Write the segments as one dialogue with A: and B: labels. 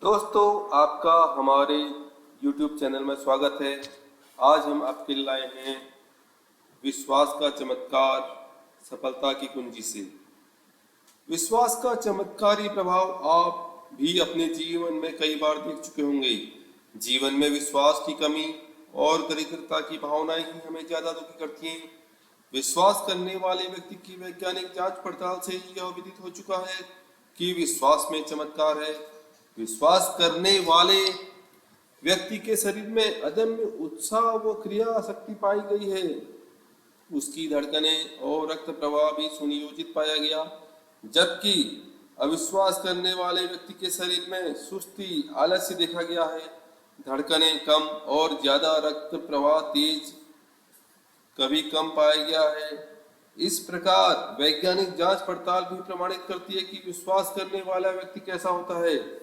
A: दोस्तों, आपका हमारे YouTube चैनल में स्वागत है। आज हम आपके लिए लाए हैं विश्वास का चमत्कार सफलता की कुंजी से। विश्वास का चमत्कारी प्रभाव आप भी अपने जीवन में कई बार देख चुके होंगे। जीवन में विश्वास की कमी और दरिद्रता की भावनाएं ही हमें ज्यादा दुखी करती हैं। विश्वास करने वाले व्यक्ति की वैज्ञानिक जांच पड़ताल से यह विदित हो चुका है कि विश्वास में चमत्कार है। विश्वास करने वाले व्यक्ति के शरीर में अदम्य उत्साह व क्रिया शक्ति पाई गई है। उसकी धड़कनें और रक्त प्रवाह भी सुनियोजित पाया गया, जबकि अविश्वास करने वाले व्यक्ति के शरीर में सुस्ती, आलस्य देखा गया है। धड़कनें कम और ज्यादा, रक्त प्रवाह तेज कभी कम पाया गया है। इस प्रकार वैज्ञानिक जांच पड़ताल भी प्रमाणित करती है कि विश्वास करने वाला व्यक्ति कैसा होता है।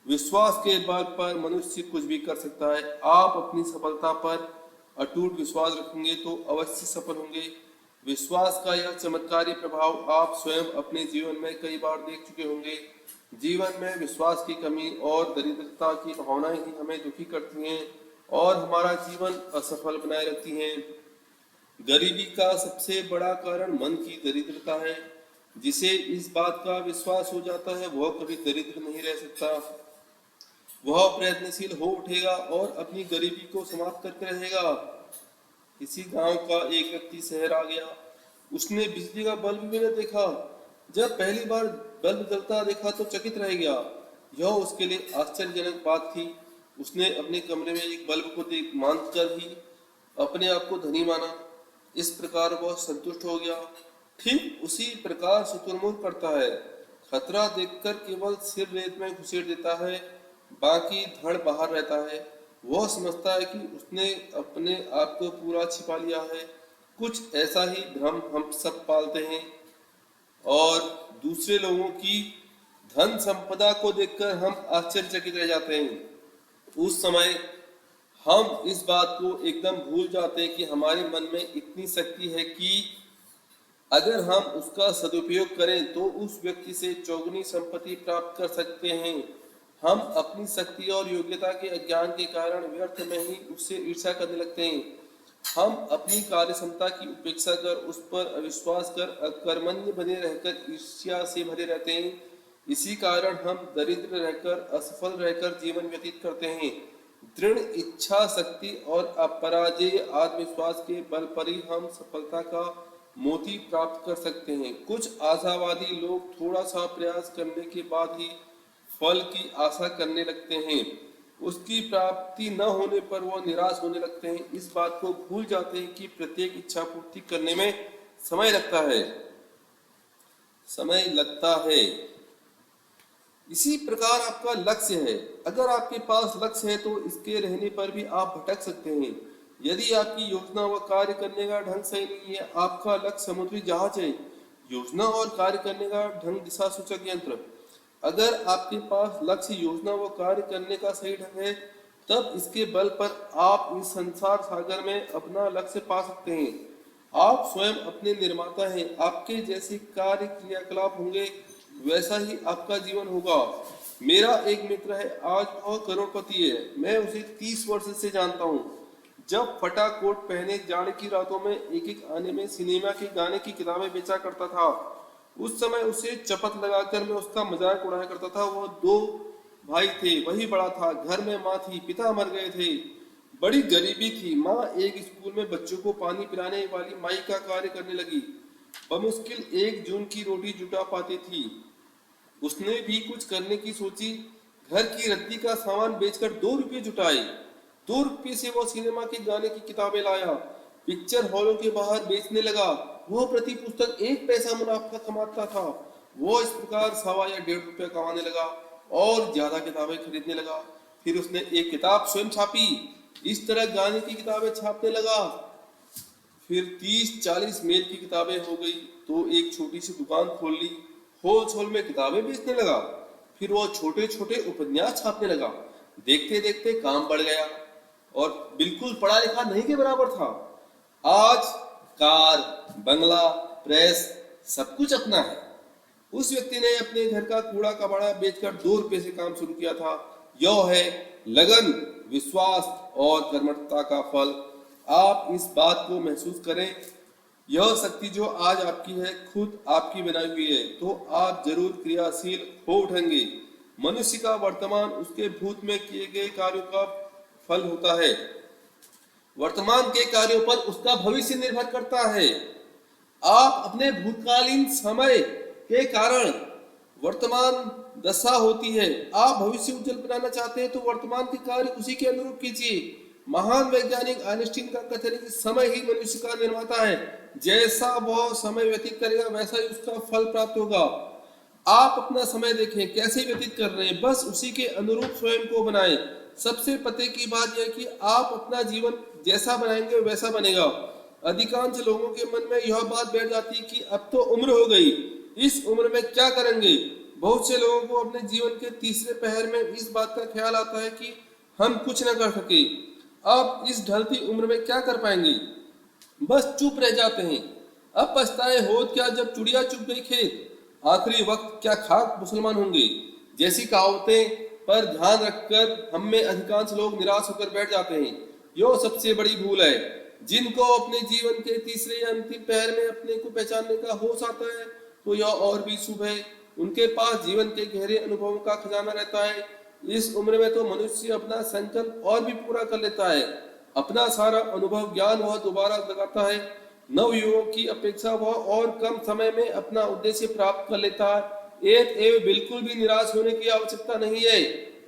A: विश्वास के बल पर मनुष्य कुछ भी कर सकता है। आप अपनी सफलता पर अटूट विश्वास रखेंगे तो अवश्य सफल होंगे। विश्वास का यह चमत्कारी प्रभाव आप स्वयं अपने जीवन में कई बार देख चुके होंगे। जीवन में विश्वास की कमी और दरिद्रता की भावनाएं ही हमें दुखी करती हैं और हमारा जीवन असफल बनाए रखती हैं। गरीबी का सबसे बड़ा कारण मन की दरिद्रता है। जिसे इस बात का विश्वास हो जाता है वह कभी दरिद्र नहीं रह सकता। वह प्रयत्नशील हो उठेगा और अपनी गरीबी को समाप्त करके रहेगा। किसी गांव का एक व्यक्ति शहर आ गया। उसने बिजली का बल्ब भी न देखा। जब पहली बार बल्ब जलता देखा तो चकित रह गया। यह उसके लिए आश्चर्यजनक बात थी। उसने अपने कमरे में एक बल्ब को देख मानकर ही अपने आप को धनी माना। इस प्रकार वह संतुष्ट हो गया। ठीक उसी प्रकार शुतुरमुर्ग करता है। खतरा देखकर केवल सिर रेत में घुसेड़ देता है, बाकी धड़ बाहर रहता है। वह समझता है कि उसने अपने आप को पूरा छिपा लिया है। कुछ ऐसा ही भ्रम हम सब पालते हैं और दूसरे लोगों की धन संपदा को देखकर हम आश्चर्यचकित रह जाते हैं। उस समय हम इस बात को एकदम भूल जाते हैं कि हमारे मन में इतनी शक्ति है कि अगर हम उसका सदुपयोग करें तो उस व्यक्ति से चौगुनी संपत्ति प्राप्त कर सकते हैं। हम अपनी शक्ति और योग्यता के अज्ञान के कारण व्यर्थ में ही उससे ईर्ष्या करने लगते हैं। हम अपनी कार्य क्षमता की उपेक्षा कर, उस पर अविश्वास कर, अकर्मण्य बने रहकर ईर्ष्या से भरे रहते हैं। इसी कारण हम दरिद्र रहकर, असफल रहकर जीवन व्यतीत करते हैं। दृढ़ इच्छा शक्ति और अपराजेय आत्मविश्वास के बल पर ही हम सफलता का मोती प्राप्त कर सकते हैं। कुछ आशावादी लोग थोड़ा सा प्रयास करने के बाद ही फल की आशा करने लगते हैं। उसकी प्राप्ति न होने पर वह निराश होने लगते हैं। इस बात को भूल जाते हैं कि प्रत्येक इच्छा पूर्ति करने में समय लगता है। इसी प्रकार आपका लक्ष्य है। अगर आपके पास लक्ष्य है तो इसके रहने पर भी आप भटक सकते हैं। यदि आपकी योजना व कार्य करने का ढंग सही नहीं है, आपका लक्ष्य समुद्री जहाज है, योजना और कार्य करने का ढंग दिशा सूचक यंत्र। अगर आपके पास लक्ष्य, योजना व कार्य करने का सही ढंग है, तब इसके बल पर आप इस संसार सागर में अपना लक्ष्य पा सकते हैं। आप स्वयं अपने निर्माता हैं। आपके जैसे कार्य क्रियाकलाप होंगे वैसा ही आपका जीवन होगा। मेरा एक मित्र है, आज वह करोड़पति है। मैं उसे 30 वर्ष से जानता हूँ। जब फटा कोट पहने जाड़े की रातों में एक एक आने में सिनेमा के गाने की किताबें बेचा करता था। उस समय उसे चपत लगाकर मैं उसका मजाक उड़ाया करता था। वो 2 भाई थे, वही बड़ा था। घर में माँ थी, पिता मर गए थे। बड़ी गरीबी थी। माँ एक स्कूल में बच्चों को पानी पिलाने वाली माई का कार्य करने लगी। बमुश्किल 1 जून की रोटी जुटा पाती थी। उसने भी कुछ करने की सोची। घर की रद्दी का सामान बेचकर 2 रुपये जुटाए। 2 रुपये से वो सिनेमा के गाने की किताबें लाया, पिक्चर हॉलों के बाहर बेचने लगा। वो प्रति पुस्तक 1 पैसा मुनाफा कमाता था। वो इस प्रकार 1.25 या 1.5 रुपया कमाने लगा और ज्यादा किताबें खरीदने लगा। फिर उसने एक किताब स्वयं छापी। इस तरह गाने की किताबें छापने लगा। फिर 30-40 मेल की किताबें हो गई तो एक छोटी सी दुकान खोल ली। होलसेल में किताबें बेचने लगा। फिर वो छोटे छोटे उपन्यास छापने लगा। देखते देखते काम बढ़ गया और बिल्कुल पढ़ा लिखा नहीं के बराबर था। आज कार, बंगला, प्रेस सब कुछ अपना है। उस व्यक्ति ने अपने घर का कूड़ा कबाड़ा बेचकर 2 रुपये से काम शुरू किया था। यह है लगन, विश्वास और कर्मठता का फल। आप इस बात को महसूस करें, यह शक्ति जो आज आपकी है खुद आपकी बनाई हुई है, तो आप जरूर क्रियाशील हो उठेंगे। मनुष्य का वर्तमान उसके भूत में किए गए कार्यों का फल होता है। वर्तमान के कार्यों पर उसका भविष्य निर्भर करता है। आप अपने भूतकालीन समय के कारण वर्तमान दशा होती है। आप भविष्य उज्जवल बनाना चाहते हैं तो वर्तमान के कार्य उसी के अनुरूप कीजिए। महान वैज्ञानिक आइंस्टीन का कथन है कि समय ही मनुष्य का निर्माता है। जैसा वह समय व्यतीत करेगा वैसा ही उसका फल प्राप्त होगा। आप अपना समय देखें कैसे व्यतीत कर रहे हैं, बस उसी के अनुरूप स्वयं को बनाएं। सबसे पते की बात यह कि आप अपना जीवन जैसा बनाएंगे वैसा बनेगा। अधिकांश लोगों के मन में यह बात बैठ जाती है कि अब तो उम्र हो गई, इस उम्र में क्या करेंगे। बहुत से लोगों को अपने जीवन के तीसरे पहर में इस बात का ख्याल आता है कि हम कुछ न कर सके, अब इस ढलती उम्र में क्या कर पाएंगे, बस चुप रह जाते हैं। अब पछताए होत क्या जब चुड़िया चुप गई खेत, आखिरी वक्त क्या खाक मुसलमान होंगे जैसी कहावतें पर ध्यान रखकर हम में अधिकांश लोग निराश होकर बैठ जाते हैं। यह सबसे बड़ी भूल है। जिनको अपने जीवन के तीसरे या अंतिम पहर में अपने को पहचानने का होश आता है तो यह और भी शुभ है। उनके पास जीवन के गहरे अनुभवों का खजाना रहता है। इस उम्र में तो मनुष्य अपना संकल्प और भी पूरा कर लेता है। अपना सारा अनुभव ज्ञान वह दोबारा लगाता है। नवयुवकों की अपेक्षा वह और कम समय में अपना उद्देश्य प्राप्त कर लेता है। एवं बिल्कुल भी निराश होने की आवश्यकता नहीं है।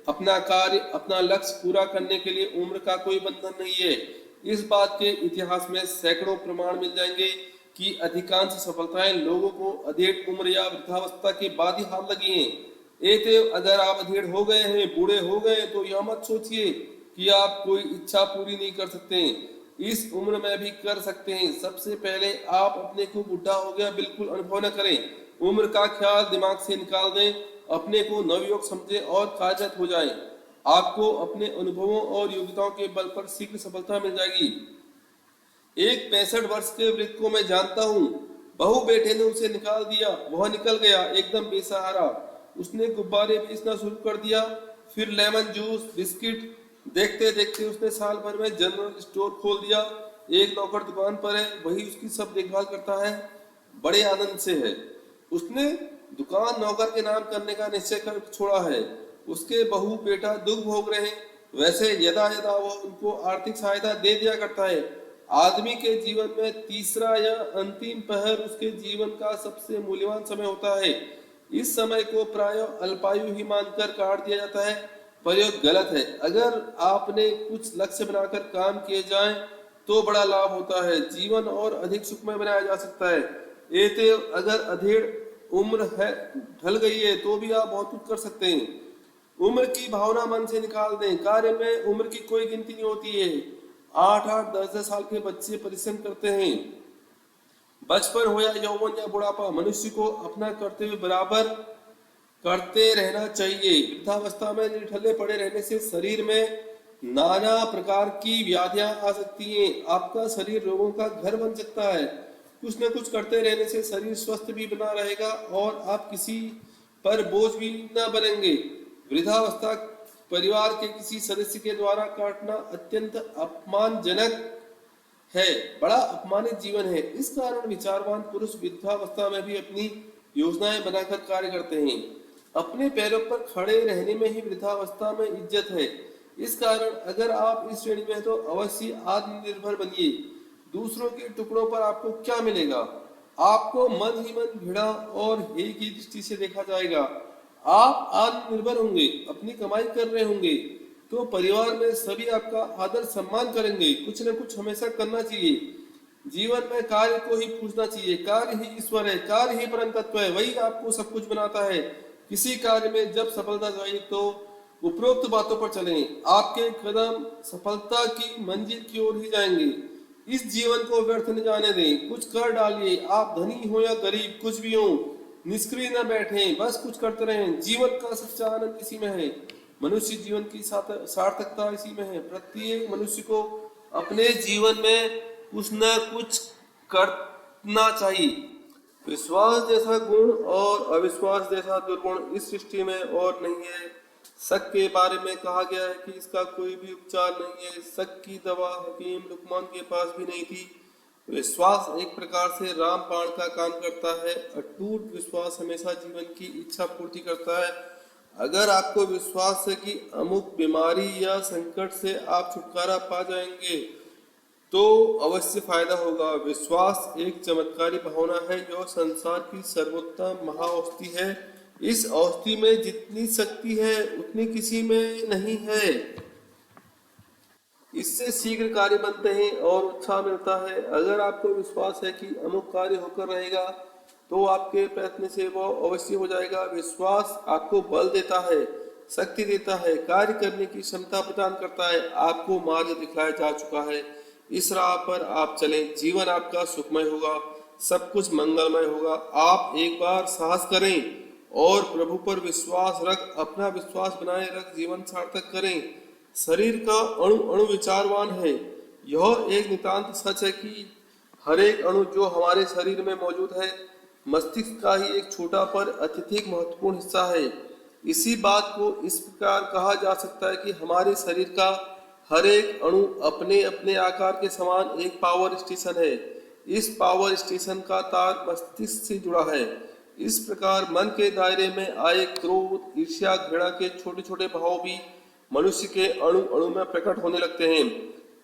A: अपना कार्य, अपना लक्ष्य पूरा करने के लिए उम्र का कोई बंधन नहीं है। इस बात के इतिहास में सैकड़ों प्रमाण मिल जाएंगे कि अधिकांश सफलताएं लोगों को अधेड़ उम्र या वृद्धावस्था के बाद ही हाथ लगी हैं। एतव अगर आप अधेड़ हो गए हैं, बूढ़े हो गए, तो यह मत सोचिए कि आप कोई इच्छा पूरी नहीं कर सकते। इस उम्र में भी कर सकते हैं। सबसे पहले आप अपने को बुढ़ा हो गया बिल्कुल अनुभव न करें। उम्र का ख्याल दिमाग से निकाल दें, अपने को नवयुवक समझें और कार्यरत हो जाएं। आपको अपने अनुभवों और योग्यताओं के बल पर शीघ्र सफलता मिल जाएगी। एक 65 वर्ष के वृद्ध को मैं जानता हूँ। बहू बेटे ने उसे निकाल दिया, वह निकल गया एकदम बेसहारा। उसने गुब्बारे बेचना शुरू कर दिया, फिर लेमन जूस, बिस्किट। देखते देखते उसने साल भर में जनरल स्टोर खोल दिया। एक नौकर दुकान पर है, वही उसकी सब देखभाल करता है, बड़े आनंद से है। उसने दुकान नौकर के नाम करने का निश्चय कर छोड़ा है। उसके बहू बेटा दुख भोग रहे हैं। वैसे यदा यदा वह उनको आर्थिक सहायता दे दिया करता है। आदमी के जीवन में तीसरा या अंतिम पहर उसके जीवन का सबसे मूल्यवान समय होता है। इस समय को प्राय अल्पायु ही मानकर काट दिया जाता है, पर यह गलत है। अगर आपने कुछ लक्ष्य बनाकर काम किए जाएं तो बड़ा लाभ होता है, जीवन और अधिक सुखमय बनाया जा सकता है। एतव अगर अधेड़ उम्र है, ढल गई है, तो भी आप बहुत कुछ कर सकते हैं। उम्र की भावना मन से निकाल दें। कार्य में उम्र की कोई गिनती नहीं होती है। 8-8, 10-10 साल के बच्चे परिश्रम करते हैं। बचपन हो या यौवन या बुढ़ापा, मनुष्य को अपना कर्तव्य बराबर करते रहना चाहिए। वृद्धावस्था में निठल्ले पड़े रहने से शरीर में नाना प्रकार की व्याधियां आ सकती हैं। आपका शरीर रोगों का घर बन सकता है। कुछ न कुछ करते रहने से शरीर स्वस्थ भी बना रहेगा और आप किसी पर बोझ भी न बनेंगे। वृद्धावस्था परिवार के किसी सदस्य के द्वारा काटना अत्यंत अपमानजनक है, बड़ा अपमानित जीवन है। इस कारण विचारवान पुरुष वृद्धावस्था में भी अपनी योजनाएं बनाकर कार्य करते हैं। अपने पैरों पर खड़े रहने में ही वृद्धावस्था में इज्जत है। इस कारण अगर आप इस श्रेणी में तो अवश्य आत्मनिर्भर बनिए। दूसरों के टुकड़ों पर आपको क्या मिलेगा? आपको मन ही मन घृणा और हेय की दृष्टि से देखा जाएगा। आप आत्मनिर्भर होंगे, अपनी कमाई कर रहे होंगे, तो परिवार में सभी आपका आदर सम्मान करेंगे। कुछ न कुछ हमेशा करना चाहिए। जीवन में कार्य को ही पूछना चाहिए। कार्य ही ईश्वर है, कार्य ही परम तत्व है, वही आपको सब कुछ बनाता है। किसी कार्य में जब सफलता चाहिए तो उपरोक्त बातों पर चलें। आपके कदम सफलता की मंजिल की ओर ही जाएंगे। इस जीवन को व्यर्थ न जाने दें, कुछ कर डालिए। आप धनी हो या गरीब, कुछ भी हो, निष्क्रिय न बैठें, बस कुछ करते रहें। जीवन का सच्चा आनंद इसी में है। मनुष्य जीवन की सार्थकता इसी में है। प्रत्येक मनुष्य को अपने जीवन में कुछ न कुछ करना चाहिए। विश्वास जैसा गुण और अविश्वास जैसा दुर्गुण इस सृष्टि में और नहीं है। शक के बारे में कहा गया है कि इसका कोई भी उपचार नहीं है। शक की दवा हकीम लुकमान के पास भी नहीं थी। विश्वास एक प्रकार से रामबाण का काम करता है। अटूट विश्वास हमेशा जीवन की इच्छा पूर्ति करता है। अगर आपको विश्वास है कि अमुक बीमारी या संकट से आप छुटकारा पा जाएंगे तो अवश्य फायदा होगा। विश्वास एक चमत्कारी भावना है जो संसार की सर्वोत्तम महाऔषधि है। इस औषधि में जितनी शक्ति है उतनी किसी में नहीं है। इससे शीघ्र कार्य बनते हैं और उत्साह मिलता है। अगर आपको विश्वास है कि अमुक कार्य होकर रहेगा तो आपके प्रयत्न से वह अवश्य हो जाएगा। विश्वास आपको बल देता है, शक्ति देता है, कार्य करने की क्षमता प्रदान करता है। आपको मार्ग दिखलाया जा चुका है। इस राह पर आप चलें, जीवन आपका सुखमय होगा, सब कुछ मंगलमय होगा। आप एक बार साहस करें और प्रभु पर विश्वास रख, अपना विश्वास बनाए रख, जीवन सार्थक करें। शरीर का अणु अणु विचारवान है। यह एक नितांत सच है कि हर एक अणु जो हमारे शरीर में मौजूद है मस्तिष्क का ही एक छोटा पर अत्यधिक महत्वपूर्ण हिस्सा है। इसी बात को इस प्रकार कहा जा सकता है कि हमारे शरीर का हर एक अणु अपने अपने आकार के समान एक पावर स्टेशन है। इस पावर स्टेशन का तार मस्तिष्क से जुड़ा है। इस प्रकार मन के दायरे में आए क्रोध, ईर्ष्या, घृणा के छोटे छोटे भाव भी मनुष्य के अणु अणु में प्रकट होने लगते हैं।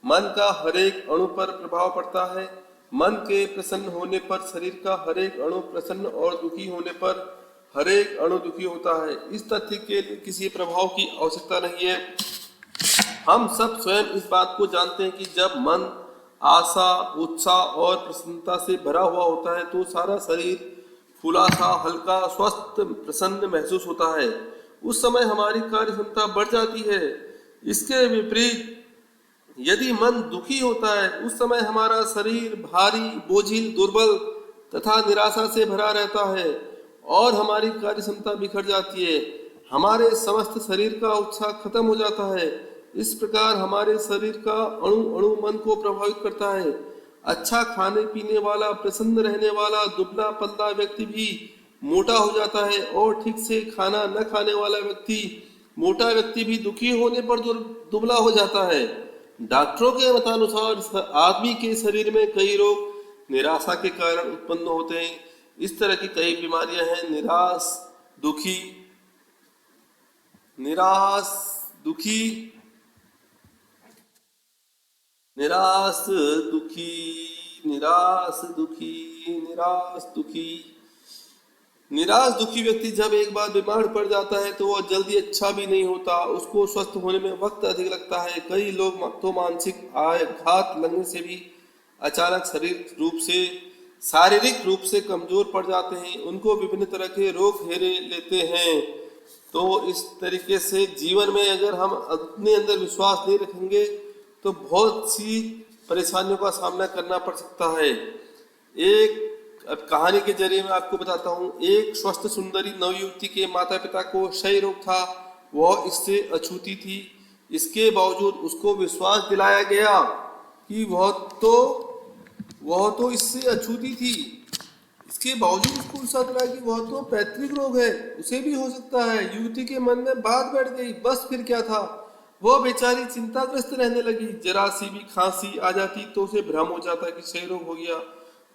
A: मन का हर एक अणु पर प्रभाव पड़ता है। मन के प्रसन्न होने पर शरीर का हर एक अणु प्रसन्न और दुखी होने पर हर एक अणु दुखी होता है। इस तथ्य के लिए किसी प्रभाव की आवश्यकता नहीं है। हम सब स्वयं इस बात को जानते हैं कि जब मन आशा, उत्साह और प्रसन्नता से भरा हुआ होता है तो सारा शरीर फूला सा, हल्का, स्वस्थ, प्रसन्न महसूस होता है। उस समय हमारी कार्य क्षमता बढ़ जाती है। इसके विपरीत यदि मन दुखी होता है उस समय हमारा शरीर भारी, बोझिल, दुर्बल तथा निराशा से भरा रहता है और हमारी कार्य क्षमता बिखर जाती है। हमारे समस्त शरीर का उत्साह खत्म हो जाता है। इस प्रकार हमारे शरीर का अणु अणु मन को प्रभावित करता है। अच्छा खाने पीने वाला, प्रसन्न रहने वाला, दुबला पतला व्यक्ति भी मोटा हो जाता है और ठीक से खाना न खाने वाला व्यक्ति, मोटा व्यक्ति भी दुखी होने पर दुबला हो जाता है। डॉक्टरों के मतानुसार आदमी के शरीर में कई रोग निराशा के कारण उत्पन्न होते हैं। इस तरह की कई बीमारियां हैं। निराश, दुखी, निराश, दुखी, निराश, दुखी, निराश, दुखी, निराश, दुखी। निराश दुखी व्यक्ति जब एक बार बीमार पड़ जाता है तो वह जल्दी अच्छा भी नहीं होता। उसको स्वस्थ होने में वक्त अधिक लगता है। कई लोग तो मानसिक आघात लगने से भी अचानक शारीरिक रूप से कमजोर पड़ जाते हैं। उनको विभिन्न तरह के रोग घेरे लेते हैं। तो इस तरीके से जीवन में अगर हम अपने अंदर विश्वास नहीं रखेंगे तो बहुत सी परेशानियों का सामना करना पड़ सकता है। एक कहानी के जरिए मैं आपको बताता हूँ। एक स्वस्थ सुंदरी नवयुवती के माता पिता को क्षय रोग था। वह इससे अछूती थी। इसके बावजूद उसको विश्वास दिलाया गया कि वह तो इससे अछूती थी। इसके बावजूद उसको विश्वास दिलाया कि वह तो पैतृक रोग है, उसे भी हो सकता है। युवती के मन में बात बैठ गई। बस फिर क्या था, वह बेचारी चिंताग्रस्त रहने लगी। जरा सी भी खांसी आ जाती तो उसे भ्रम हो जाता कि क्षय रोग हो गया।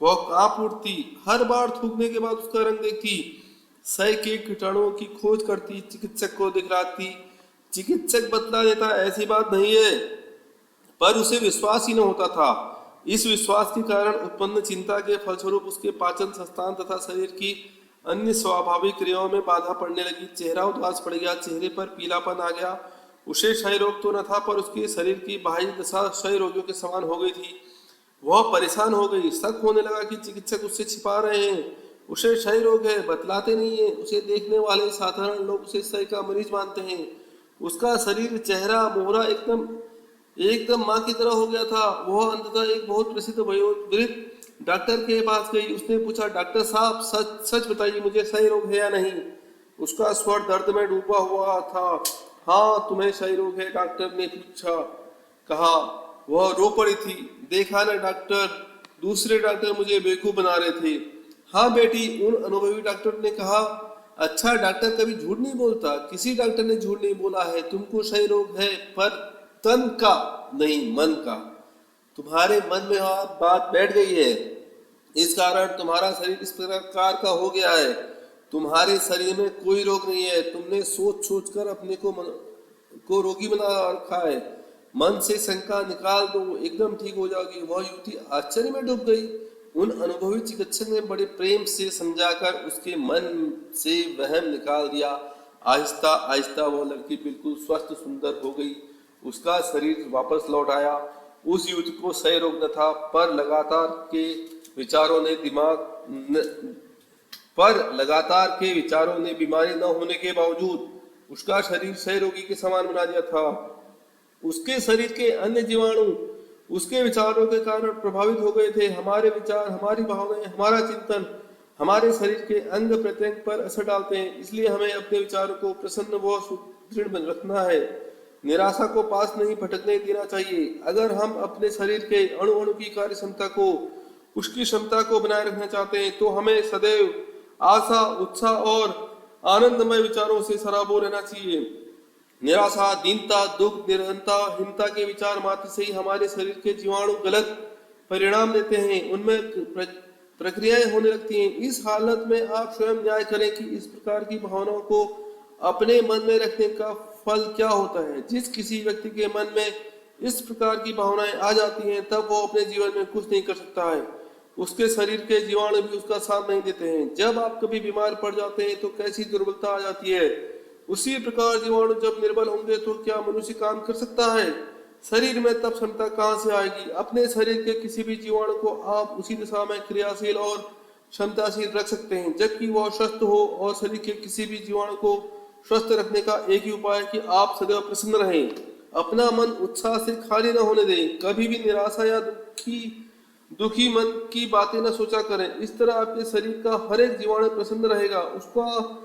A: वह कांप उठती। हर बार थूकने के बाद उसका रंग देखती। क्षय के कीटाणुओं की खोज करती, चिकित्सक को दिखलाती। चिकित्सक बतला देता ऐसी बात नहीं है, पर उसे विश्वास ही न होता था। इस विश्वास के कारण उत्पन्न चिंता के फलस्वरूप उसके पाचन संस्थान तथा शरीर की अन्य स्वाभाविक क्रियाओं में बाधा पड़ने लगी। चेहरा उदास पड़ गया, चेहरे पर पीलापन आ गया। उसे क्षय रोग तो न था पर उसके शरीर की बाह्य दशा क्षय रोगियों के समान हो गई थी। वह परेशान हो गई। शक होने लगा कि चिकित्सक उससे छिपा रहे हैं। उसे क्षय रोग है, बतलाते नहीं है। उसे देखने वाले साधारण लोग उसे क्षय का मरीज मानते हैं। उसका शरीर, चेहरा, मोहरा एकदम माँ की तरह हो गया था। वह अंततः एक बहुत प्रसिद्ध वयोवृद्ध डॉक्टर के पास गई। उसने पूछा, डॉक्टर साहब सच बताइए, मुझे क्षय रोग है या नहीं? उसका स्वर दर्द में डूबा हुआ था। हाँ, तुम्हें क्षय रोग है, डॉक्टर ने कहा। वह रो पड़ी थी। देखा ना डॉक्टर, दूसरे डॉक्टर मुझे बेवकूफ बना रहे थे। हाँ बेटी, उन अनुभवी डॉक्टर ने कहा, अच्छा डॉक्टर कभी झूठ नहीं बोलता, किसी डॉक्टर ने झूठ नहीं बोला है। तुमको क्षय रोग है, पर तन का नहीं, मन का। तुम्हारे मन में बात बैठ गई है, इस कारण तुम्हारा शरीर इस प्रकार का हो गया है। तुम्हारे शरीर में कोई रोग नहीं है, तुमने सोच सोच कर अपने को रोगी बना रखा है। मन से शंका निकाल दो, एकदम ठीक हो जाओगी। वह युवती आश्चर्य में डूब गई। उन अनुभवी चिकित्सक ने बड़े प्रेम से समझाकर उसके मन से वहम निकाल दिया। आहिस्ता आहिस्ता वह लड़की बिल्कुल स्वस्थ सुंदर हो गई। उसका शरीर वापस लौट आया। उस युवती को क्षय रोग न था, पर लगातार के विचारों ने बीमारी न होने के बावजूद उसका शरीर क्षय रोगी के समान बना दिया था। उसके शरीर के अन्य जीवाणु उसके विचारों के कारण प्रभावित हो गए थे। हमारे विचार, हमारी भावनाएं, हमारा चिंतन हमारे शरीर के अंग प्रत्यंग पर असर डालते हैं। इसलिए हमें अपने विचारों को प्रसन्न व सुदृढ़ रखना है। निराशा को पास नहीं भटकने देना चाहिए। अगर हम अपने शरीर के अणु अणु की कार्य क्षमता को, उसकी क्षमता को बनाए रखना चाहते हैं, तो हमें सदैव आशा, उत्साह और आनंदमय विचारों से सराबोर रहना चाहिए। निराशा, दीनता, दुख, निरंता, हिंसा के विचार मात्र से ही हमारे शरीर के जीवाणु गलत परिणाम देते हैं, उनमें प्रक्रियाएं होने लगती हैं। इस हालत में आप स्वयं न्याय करें कि इस प्रकार की भावनाओं को अपने मन में रखने का फल क्या होता है। जिस किसी व्यक्ति के मन में इस प्रकार की भावनाएं आ जाती हैं, तब वो अपने जीवन में कुछ नहीं कर सकता है। उसके शरीर के जीवाणु भी उसका साथ नहीं देते हैं। जब आप कभी बीमार पड़ जाते हैं तो कैसी दुर्बलता आ जाती है। उसी प्रकार जीवाणु जब निर्बल होंगे तो क्या मनुष्य काम कर सकता है? शरीर में तब क्षमता कहाँ से आएगी? अपने शरीर के किसी भी जीवाणु को आप उसी दिशा में क्रियाशील और क्षमताशील रख सकते हैं, जबकि वह स्वस्थ हो। और शरीर के किसी भी जीवाणु को स्वस्थ रखने का एक ही उपाय है कि आप सदैव प्रसन्न रहें। अपना मन उत्साह से खाली न होने दें। कभी भी निराशा या दुखी मन की बातें न सोचा करें। इस तरह आपके शरीर का हर एक जीवाणु प्रसन्न रहेगा, उसका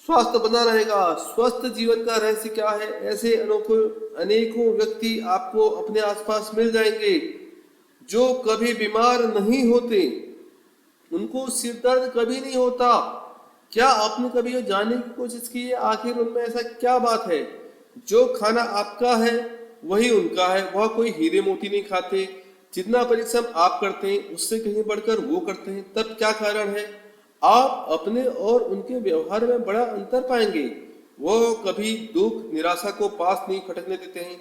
A: स्वास्थ्य बना रहेगा। स्वस्थ जीवन का रहस्य क्या है? ऐसे अनेकों व्यक्ति आपको अपने आसपास मिल जाएंगे जो कभी बीमार नहीं होते, उनको सिर दर्द कभी नहीं होता। क्या आपने कभी ये जानने की कोशिश की है आखिर उनमें ऐसा क्या बात है? जो खाना आपका है वही उनका है। वह कोई हीरे मोती नहीं खाते। जितना परिश्रम आप करते हैं उससे कहीं बढ़कर वो करते हैं। तब क्या कारण है? आप अपने और उनके व्यवहार में बड़ा अंतर पाएंगे। वो कभी दुख, निराशा को पास नहीं फटकने देते हैं,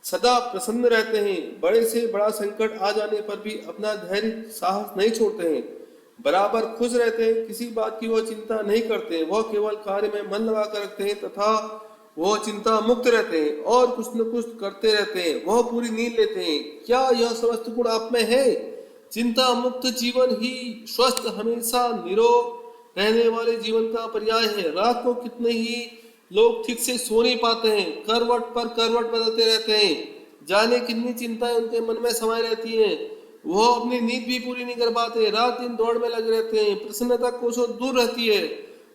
A: सदा प्रसन्न रहते हैं। बड़े से बड़ा संकट आ जाने पर भी अपना धैर्य, साहस नहीं छोड़ते हैं, बराबर खुश रहते हैं। किसी बात की वो चिंता नहीं करते। वह केवल कार्य में मन लगा कर रखते हैं तथा वह चिंता मुक्त रहते हैं और कुछ न कुछ करते रहते हैं। वह पूरी नींद लेते हैं। क्या यह समस्त गुण आप में है? चिंता मुक्त जीवन ही स्वस्थ, हमेशा निरोग रहने वाले जीवन का पर्याय है। रात को कितने ही लोग ठीक से सो नहीं पाते हैं, करवट पर करवट बदलते रहते हैं। जाने कितनी चिंताएं उनके मन में समाई रहती हैं। वो अपनी नींद भी पूरी नहीं कर पाते, रात दिन दौड़ में लगे रहते हैं। प्रसन्नता कोसों दूर रहती है।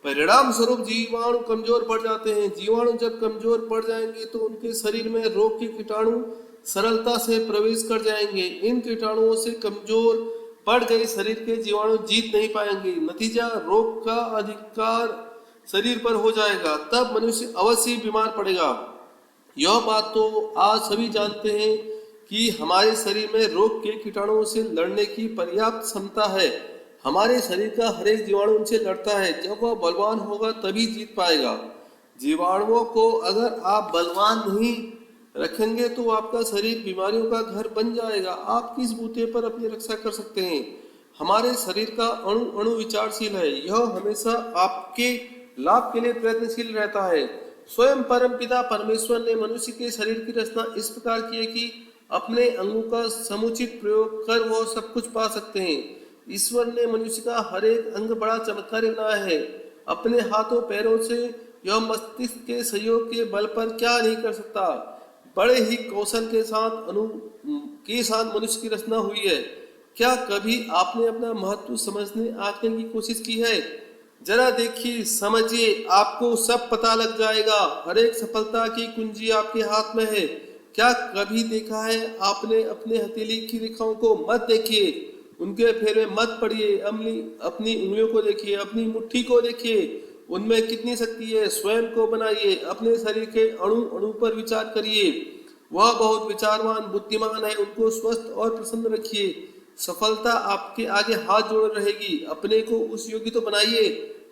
A: परिणाम स्वरूप जीवाणु कमजोर पड़ जाते हैं। जीवाणु जब कमजोर पड़ जाएंगे तो उनके शरीर में रोग के कीटाणु सरलता से प्रवेश कर जाएंगे। इन कीटाणुओं से कमजोर पड़ गए शरीर के जीवाणु जीत नहीं पाएंगे। नतीजा, रोग का अधिकार शरीर पर हो जाएगा। तब मनुष्य अवश्य बीमार पड़ेगा। यह बात तो आज सभी जानते हैं कि हमारे शरीर में रोग के कीटाणुओं से लड़ने की पर्याप्त क्षमता है। हमारे शरीर का हर एक जीवाणु उनसे लड़ता है। जब वह बलवान होगा तभी जीत पाएगा। जीवाणुओं को अगर आप बलवान नहीं रखेंगे तो आपका शरीर बीमारियों का घर बन जाएगा। आप किस बूते पर अपनी रक्षा कर सकते हैं? हमारे शरीर का अणु अणु विचारशील है। यह हमेशा आपके लाभ के लिए प्रयत्नशील रहता है। स्वयं परम पिता परमेश्वर ने मनुष्य के शरीर की रचना इस प्रकार की है कि अपने अंगों का समुचित प्रयोग कर वो सब कुछ पा सकते हैं। ईश्वर ने मनुष्य का हर एक अंग बड़ा चमत्कारी बनाया है। अपने हाथों पैरों से यह मस्तिष्क के सहयोग के बल पर क्या नहीं कर सकता। बड़े ही कौशल के साथ मनुष्य की रचना हुई है। क्या कभी आपने अपना महत्व समझने आंकने की कोशिश की है? जरा देखिए, समझिए, आपको सब पता लग जाएगा। हर एक सफलता की कुंजी आपके हाथ में है। क्या कभी देखा है आपने अपने हथेली की रेखाओं को? मत देखिए, उनके फेर में मत पड़िए। अपनी उंगलियों को देखिए, अपनी मुट्ठी को देखिए, उनमें कितनी शक्ति है, स्वयं को बनाइए, अपने शरीर के अणु अणु पर विचार करिए। वह बहुत विचारवान बुद्धिमान है, उनको स्वस्थ और प्रसन्न रखिए। सफलता आपके आगे हाथ जोड़ रहेगी। अपने को उस योग्य तो बनाइए,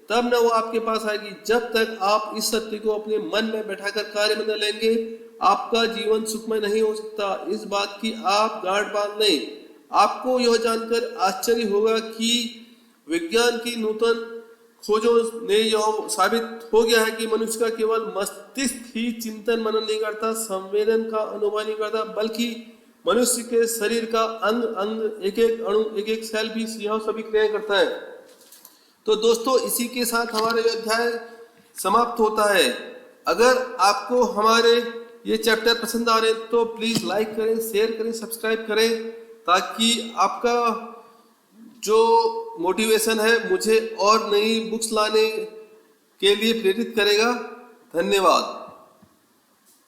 A: तब न वो आपके पास आएगी। जब तक आप इस सत्य को अपने मन में बैठाकर कार्य में न लेंगे, आपका जीवन सुखमय नहीं हो सकता। इस बात की आप गांठ बांध लें। आपको यह जानकर आश्चर्य होगा कि विज्ञान की नूतन खोजों ने यह साबित हो गया है कि मनुष्य का केवल मस्तिष्क ही चिंतन मनन नहीं करता, संवेदन का अनुभव नहीं करता, बल्कि मनुष्य के शरीर का अंग अंग, एक एक अणु, एक एक सेल भी यह सभी क्रियाएं करता है। तो दोस्तों, इसी के साथ हमारा यह अध्याय समाप्त होता है। अगर आपको हमारे ये चैप्टर पसंद आ रहे हैं तो प्लीज लाइक करें, शेयर करें, सब्सक्राइब करें, ताकि आपका जो मोटिवेशन है मुझे और नई बुक्स लाने के लिए प्रेरित करेगा। धन्यवाद।